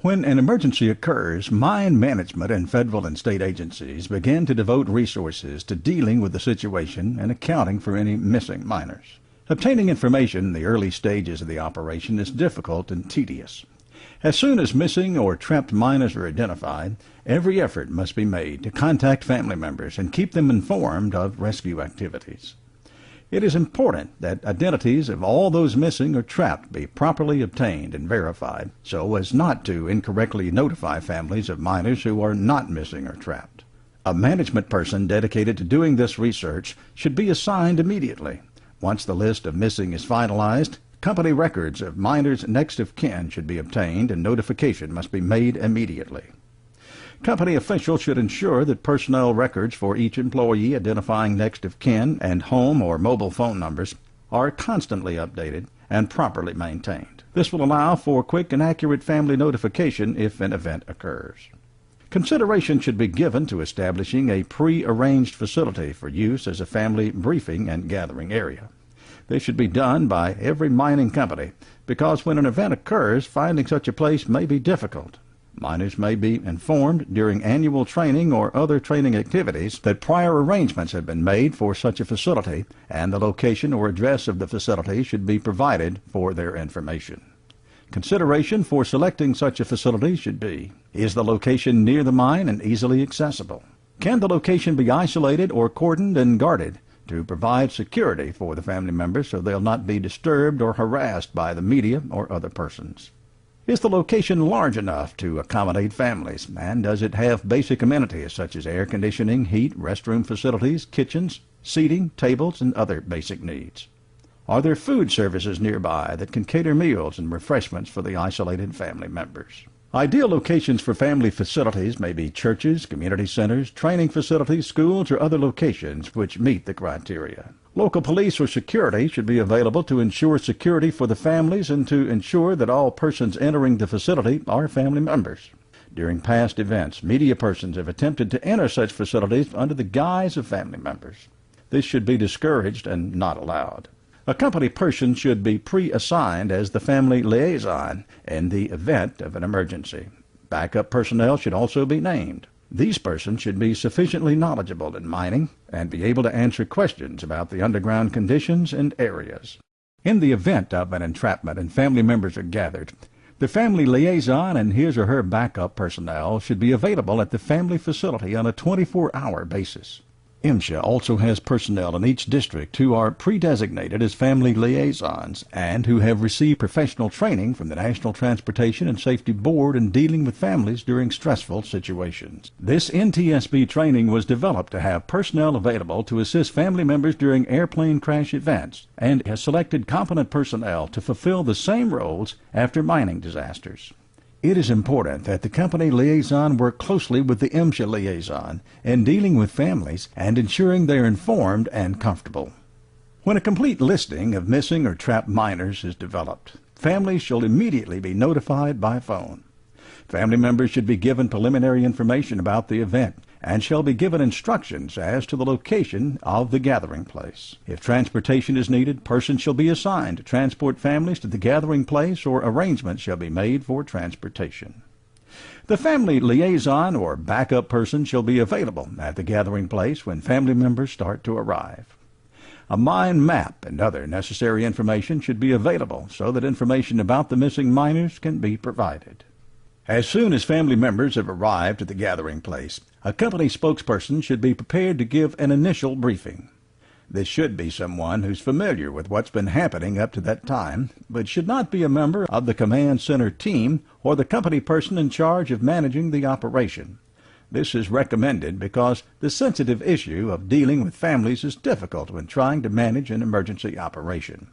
When an emergency occurs, mine management and federal and state agencies begin to devote resources to dealing with the situation and accounting for any missing miners. Obtaining information in the early stages of the operation is difficult and tedious. As soon as missing or trapped miners are identified, every effort must be made to contact family members and keep them informed of rescue activities. It is important that identities of all those missing or trapped be properly obtained and verified so as not to incorrectly notify families of miners who are not missing or trapped. A management person dedicated to doing this research should be assigned immediately. Once the list of missing is finalized, company records of miners next of kin should be obtained and notification must be made immediately. Company officials should ensure that personnel records for each employee identifying next of kin and home or mobile phone numbers are constantly updated and properly maintained. This will allow for quick and accurate family notification if an event occurs. Consideration should be given to establishing a pre-arranged facility for use as a family briefing and gathering area. This should be done by every mining company because when an event occurs, finding such a place may be difficult. Miners may be informed during annual training or other training activities that prior arrangements have been made for such a facility, and the location or address of the facility should be provided for their information. Consideration for selecting such a facility should be: is the location near the mine and easily accessible? Can the location be isolated or cordoned and guarded to provide security for the family members so they'll not be disturbed or harassed by the media or other persons? Is the location large enough to accommodate families, and does it have basic amenities such as air conditioning, heat, restroom facilities, kitchens, seating, tables, and other basic needs? Are there food services nearby that can cater meals and refreshments for the isolated family members? Ideal locations for family facilities may be churches, community centers, training facilities, schools, or other locations which meet the criteria. Local police or security should be available to ensure security for the families and to ensure that all persons entering the facility are family members. During past events, media persons have attempted to enter such facilities under the guise of family members. This should be discouraged and not allowed. A company person should be pre-assigned as the family liaison in the event of an emergency. Backup personnel should also be named. These persons should be sufficiently knowledgeable in mining and be able to answer questions about the underground conditions and areas. In the event of an entrapment and family members are gathered, the family liaison and his or her backup personnel should be available at the family facility on a 24-hour basis. MSHA also has personnel in each district who are pre-designated as family liaisons and who have received professional training from the National Transportation and Safety Board in dealing with families during stressful situations. This NTSB training was developed to have personnel available to assist family members during airplane crash events and has selected competent personnel to fulfill the same roles after mining disasters. It is important that the company liaison work closely with the MSHA liaison in dealing with families and ensuring they are informed and comfortable. When a complete listing of missing or trapped miners is developed, families shall immediately be notified by phone. Family members should be given preliminary information about the event and shall be given instructions as to the location of the gathering place. If transportation is needed, persons shall be assigned to transport families to the gathering place or arrangements shall be made for transportation. The family liaison or backup person shall be available at the gathering place when family members start to arrive. A mine map and other necessary information should be available so that information about the missing miners can be provided. As soon as family members have arrived at the gathering place, a company spokesperson should be prepared to give an initial briefing. This should be someone who's familiar with what's been happening up to that time, but should not be a member of the command center team or the company person in charge of managing the operation. This is recommended because the sensitive issue of dealing with families is difficult when trying to manage an emergency operation.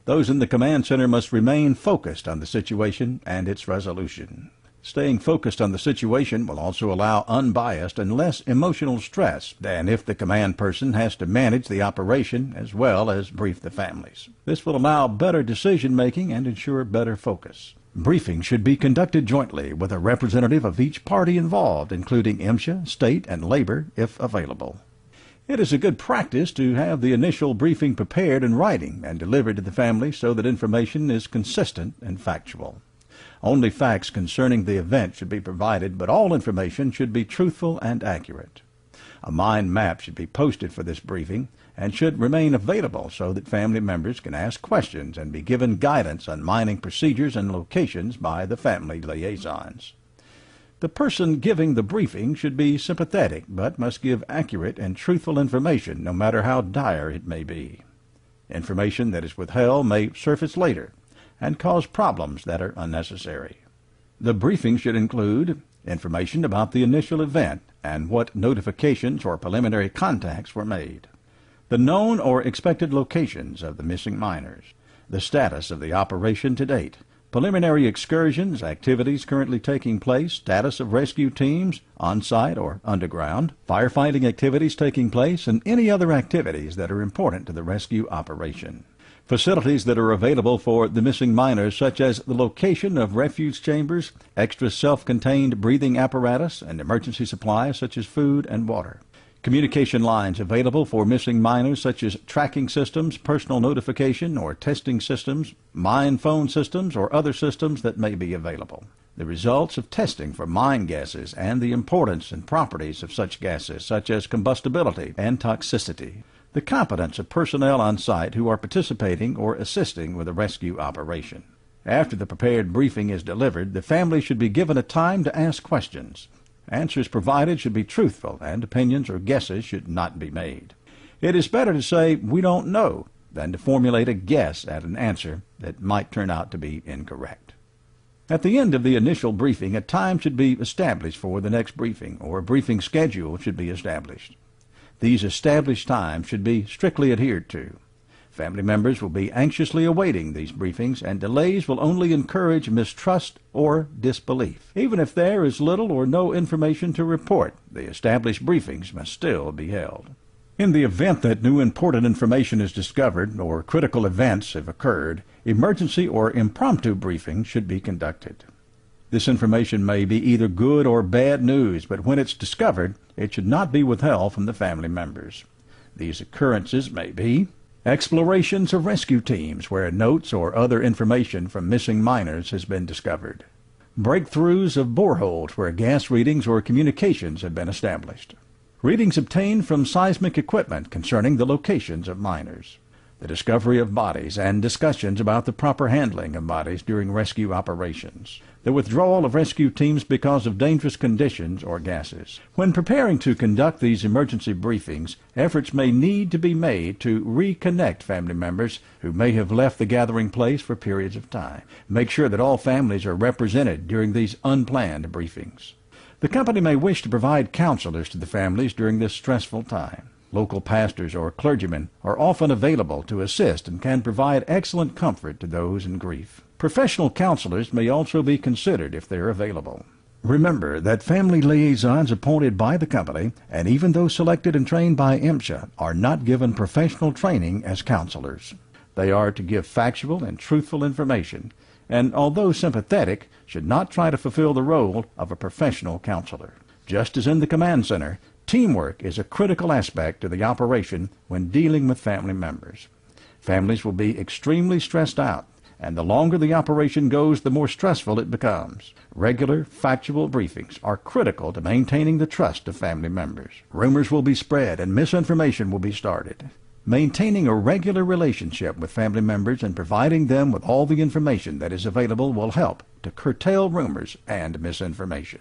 Those in the command center must remain focused on the situation and its resolution. Staying focused on the situation will also allow unbiased and less emotional stress than if the command person has to manage the operation as well as brief the families. This will allow better decision-making and ensure better focus. Briefing should be conducted jointly with a representative of each party involved, including MSHA, state, and labor, if available. It is a good practice to have the initial briefing prepared in writing and delivered to the family so that information is consistent and factual. Only facts concerning the event should be provided, but all information should be truthful and accurate. A mine map should be posted for this briefing and should remain available so that family members can ask questions and be given guidance on mining procedures and locations by the family liaisons. The person giving the briefing should be sympathetic, but must give accurate and truthful information, no matter how dire it may be. Information that is withheld may surface later and cause problems that are unnecessary. The briefing should include information about the initial event and what notifications or preliminary contacts were made, the known or expected locations of the missing miners, the status of the operation to date, preliminary excursions, activities currently taking place, status of rescue teams, on-site or underground, firefighting activities taking place, and any other activities that are important to the rescue operation. Facilities that are available for the missing miners, such as the location of refuge chambers, extra self-contained breathing apparatus, and emergency supplies such as food and water. Communication lines available for missing miners, such as tracking systems, personal notification or testing systems, mine phone systems, or other systems that may be available. The results of testing for mine gases and the importance and properties of such gases, such as combustibility and toxicity. The competence of personnel on site who are participating or assisting with a rescue operation. After the prepared briefing is delivered, the family should be given a time to ask questions. Answers provided should be truthful, and opinions or guesses should not be made. It is better to say, "We don't know," than to formulate a guess at an answer that might turn out to be incorrect. At the end of the initial briefing, a time should be established for the next briefing, or a briefing schedule should be established. These established times should be strictly adhered to. Family members will be anxiously awaiting these briefings, and delays will only encourage mistrust or disbelief. Even if there is little or no information to report, the established briefings must still be held. In the event that new important information is discovered or critical events have occurred, emergency or impromptu briefings should be conducted. This information may be either good or bad news, but when it's discovered, it should not be withheld from the family members. These occurrences may be explorations of rescue teams where notes or other information from missing miners has been discovered, breakthroughs of boreholes where gas readings or communications have been established, readings obtained from seismic equipment concerning the locations of miners, the discovery of bodies and discussions about the proper handling of bodies during rescue operations, the withdrawal of rescue teams because of dangerous conditions or gases. When preparing to conduct these emergency briefings, efforts may need to be made to reconnect family members who may have left the gathering place for periods of time. Make sure that all families are represented during these unplanned briefings. The company may wish to provide counselors to the families during this stressful time. Local pastors or clergymen are often available to assist and can provide excellent comfort to those in grief. Professional counselors may also be considered if they are available. Remember that family liaisons appointed by the company, and even those selected and trained by MSHA, are not given professional training as counselors. They are to give factual and truthful information, and although sympathetic, should not try to fulfill the role of a professional counselor. Just as in the command center, teamwork is a critical aspect to the operation when dealing with family members. Families will be extremely stressed out, and the longer the operation goes, the more stressful it becomes. Regular, factual briefings are critical to maintaining the trust of family members. Rumors will be spread and misinformation will be started. Maintaining a regular relationship with family members and providing them with all the information that is available will help to curtail rumors and misinformation.